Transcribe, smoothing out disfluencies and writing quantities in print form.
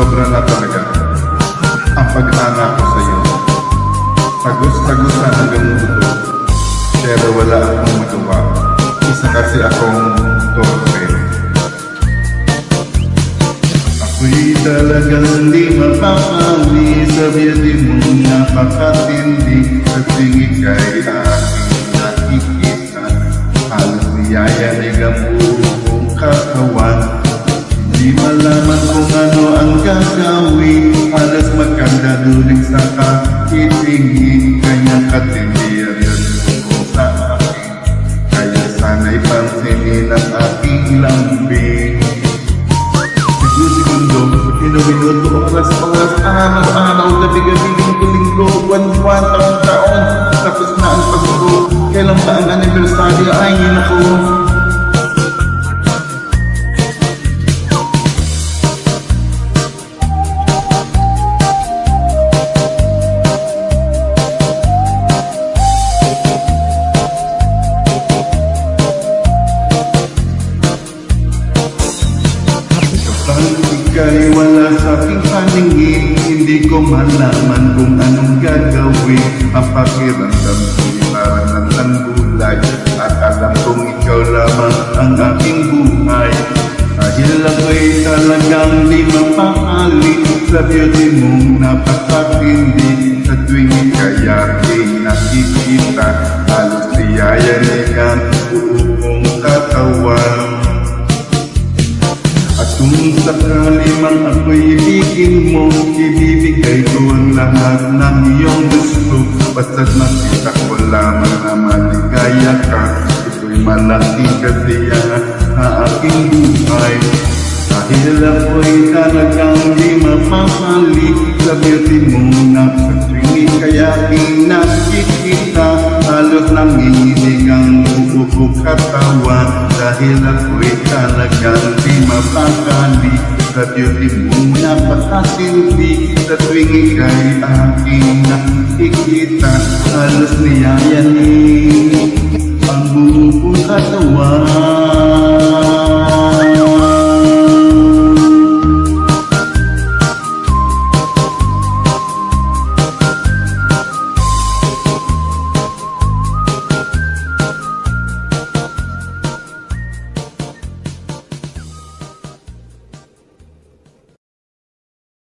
Sobra na talaga ang pag-ana ko sa'yo. Tagos-tagosan hanggang mundo, pero wala akong magawa. Isa kasi akong torpe. Ako'y talagang di mapapali sa biyatin mong napakatindi. Kasi ika'y aking nakikita, halos niyayanig ang buong katawan. Di malaman kung ano ang gagawin, halos magkadaduling sa kakitingin. Kaya katindihan yan mo sa akin, kaya sana'y pansinin ang aking lambing. Segundo, minuto, oras, araw-araw, gabi-gabi, linggo-linggo, buwan-buwan, taon-taon, tapos na ang pagbuo. Kailan ba ang anibersaryo? Ay, nako. Ika'y wala sa aking paningin, hindi ko malaman kung anong gagawin. Ang pakiramdam ko'y parang ng gulay, at alam kong ikaw lamang ang aking buhay. Dahil ako'y talagang di mapakali sa beauty mong napakatindi. Sa tuwing ika'y aking nakikita, halos niyayanig ang buong katawan. At kung sakali mang ako'y ibigin mo, ibibigay ko ang lahat ng iyong gusto. Basta't makita ko lamang na maligaya ka, ito'y malaking kasiyahan sa aking buhay. Dahil ako'y talagang di mapapali sa beauty mo na sa tuwing ika'y aking nakikita, halos nanginginig ang buong katawan. Dahil ako'y talagang di mapakali sa beauty mo napakatindi. Sa tuwing ika'y aking nakikita, halos niyayanig ang buong katawan.